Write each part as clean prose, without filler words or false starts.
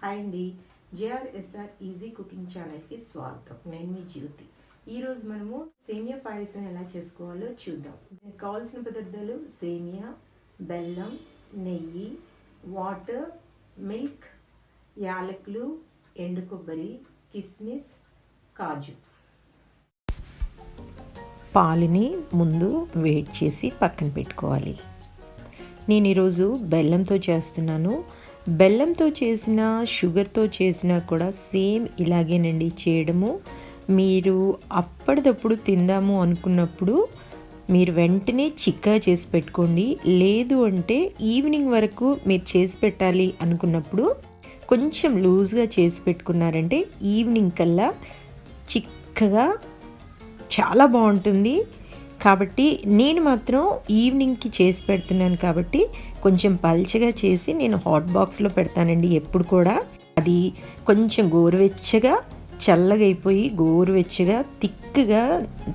Hi అండి. జేఆర్ఎస్ఆర్ easy cooking ఛానల్కి స్వాగతం. నేను మీ జ్యోతి. ఈరోజు మనము సేమియా పాయసం ఎలా చేసుకోవాలో చూద్దాం. దీనికి కావాల్సిన పదార్థాలు సేమియా, బెల్లం, నెయ్యి, వాటర్, మిల్క్, యాలకులు, ఎండు కొబ్బరి, కిస్మిస్, కాజు. పాలుని ముందు వేడి చేసి పక్కన పెట్టుకోవాలి. నేను ఈరోజు బెల్లంతో చేస్తున్నాను. బెల్లంతో చేసిన, షుగర్తో చేసినా కూడా సేమ్ ఇలాగేనండి చేయడము. మీరు అప్పటిదప్పుడు తిందాము అనుకున్నప్పుడు మీరు వెంటనే చిక్కగా చేసి పెట్టుకోండి. లేదు అంటే ఈవినింగ్ వరకు మీరు చేసి పెట్టాలి అనుకున్నప్పుడు కొంచెం లూజ్గా చేసి పెట్టుకున్నారంటే ఈవినింగ్ కల్లా చిక్కగా చాలా బాగుంటుంది. కాబట్టి నేను మాత్రం ఈవినింగ్కి చేసి పెడుతున్నాను కాబట్టి కొంచెం పల్చగా చేసి నేను హాట్ బాక్స్లో పెడతానండి ఎప్పుడు కూడా. అది కొంచెం గోరువెచ్చగా చల్లగా అయిపోయి గోరువెచ్చగా తిక్కుగా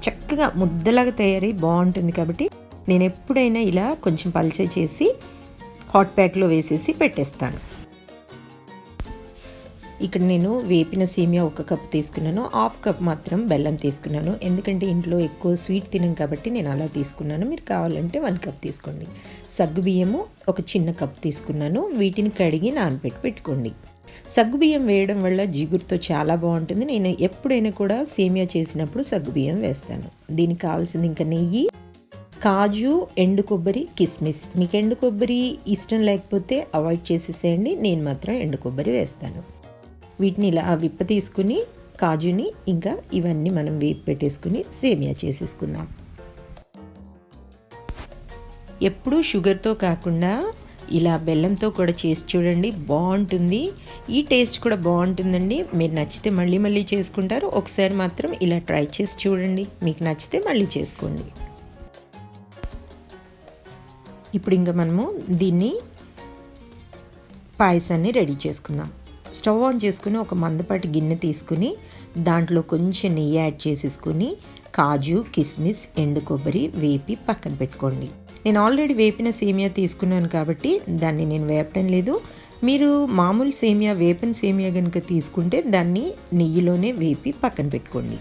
చక్కగా ముద్దలాగా తయారై బాగుంటుంది. కాబట్టి నేను ఎప్పుడైనా ఇలా కొంచెం పల్చగా చేసి హాట్ ప్యాక్లో వేసేసి పెట్టేస్తాను. ఇక్కడ నేను వేపిన సేమియా 1 కప్ తీసుకున్నాను. 1/2 కప్ మాత్రం బెల్లం తీసుకున్నాను. ఎందుకంటే ఇంట్లో ఎక్కువ స్వీట్ తినం కాబట్టి నేను అలా తీసుకున్నాను. మీరు కావాలంటే 1 కప్ తీసుకోండి. సగ్గుబియ్యము ఒక చిన్న కప్ తీసుకున్నాను. వీటిని కడిగి నానబెట్టి పెట్టుకోండి. సగ్గుబియ్యం వేయడం వల్ల జిగురుతో చాలా బాగుంటుంది. నేను ఎప్పుడైనా కూడా సేమియా చేసినప్పుడు సగ్గుబియ్యం వేస్తాను. దీనికి కావాల్సింది ఇంకా నెయ్యి, కాజు, ఎండు కొబ్బరి, కిస్మిస్. మీకు ఎండు కొబ్బరి ఇష్టం లేకపోతే అవాయిడ్ చేసేసేయండి. నేను మాత్రం ఎండు కొబ్బరి వేస్తాను. వీటిని ఇలా తీసుకుని కాజుని ఇంకా ఇవన్నీ మనం వేపి పెట్టేసుకుని సేమియా చేసేసుకుందాం. ఎప్పుడూ షుగర్తో కాకుండా ఇలా బెల్లంతో కూడా చేసి చూడండి, బాగుంటుంది. ఈ టేస్ట్ కూడా బాగుంటుందండి. మీరు నచ్చితే మళ్ళీ మళ్ళీ చేసుకుంటారు. ఒకసారి మాత్రం ఇలా ట్రై చేసి చూడండి. మీకు నచ్చితే మళ్ళీ చేసుకోండి. ఇప్పుడు ఇంకా మనము దీన్ని పాయసాన్ని రెడీ చేసుకుందాం. స్టవ్ ఆన్ చేసుకుని ఒక మందపాటి గిన్నె తీసుకుని దాంట్లో కొంచెం నెయ్యి యాడ్ చేసేసుకుని కాజు, కిస్మిస్, ఎండు కొబ్బరి వేపి పక్కన పెట్టుకోండి. నేను ఆల్రెడీ వేపిన సేమియా తీసుకున్నాను కాబట్టి దాన్ని నేను వేపడం లేదు. మీరు మామూలు సేమియా, వేపిన సేమియా కనుక తీసుకుంటే దాన్ని నెయ్యిలోనే వేపి పక్కన పెట్టుకోండి.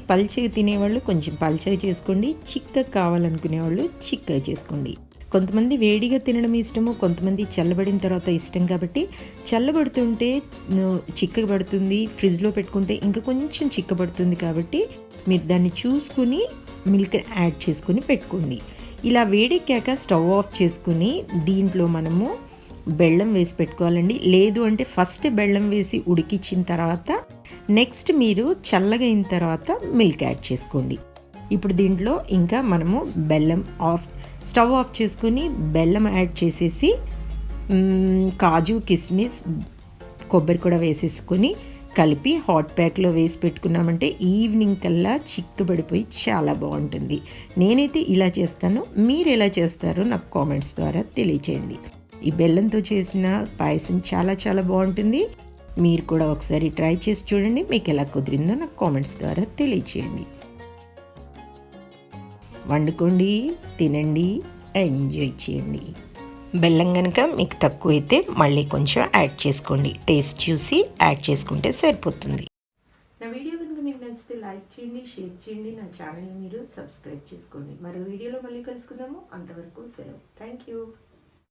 పల్చగా తినేవాళ్ళు కొంచెం పల్చగా చేసుకోండి, చిక్కగా కావాలనుకునే వాళ్ళు చిక్కగా చేసుకోండి. కొంతమంది వేడిగా తినడం ఇష్టము, కొంతమంది చల్లబడిన తర్వాత ఇష్టం. కాబట్టి చల్లబడుతుంటే చిక్కబడుతుంది, ఫ్రిడ్జ్లో పెట్టుకుంటే ఇంకా కొంచెం చిక్కబడుతుంది. కాబట్టి మీరు దాన్ని చూసుకుని మిల్క్ యాడ్ చేసుకుని పెట్టుకోండి. ఇలా వేడెక్కాక స్టవ్ ఆఫ్ చేసుకుని దీంట్లో మనము బెల్లం వేసి పెట్టుకోవాలండి. లేదు అంటే ఫస్ట్ బెల్లం వేసి ఉడికించిన తర్వాత నెక్స్ట్ మీరు చల్లగా అయిన తర్వాత మిల్క్ యాడ్ చేసుకోండి. ఇప్పుడు దీంట్లో ఇంకా మనము స్టవ్ ఆఫ్ చేసుకుని బెల్లం యాడ్ చేసేసి కాజు, కిస్మిస్, కొబ్బరి కూడా వేసేసుకొని కలిపి హాట్ ప్యాక్లో వేసి పెట్టుకున్నామంటే ఈవినింగ్ కల్లా చిక్కబడిపోయి చాలా బాగుంటుంది. నేనైతే ఇలా చేస్తాను, మీరు ఎలా చేస్తారో నాకు కామెంట్స్ ద్వారా తెలియచేయండి. ఈ బెల్లంతో చేసిన పాయసం చాలా చాలా బాగుంటుంది. మీరు కూడా ఒకసారి ట్రై చేసి చూడండి, మీకు ఎలా కుదిరిందో నాకు కామెంట్స్ ద్వారా తెలియచేయండి. వండుకోండి, తినండి, ఎంజాయ్ చేయండి. బెల్లం కనుక మీకు తక్కువైతే మళ్ళీ కొంచెం యాడ్ చేసుకోండి. టేస్ట్ చూసి యాడ్ చేసుకుంటే సరిపోతుంది. నా వీడియో కనుక మీకు నచ్చితే లైక్ చేయండి, షేర్ చేయండి, నా ఛానల్ని మీరు సబ్స్క్రైబ్ చేసుకోండి. మరో వీడియోలో మళ్ళీ కలుసుకుందాము. అంతవరకు సెలవు. Thank you.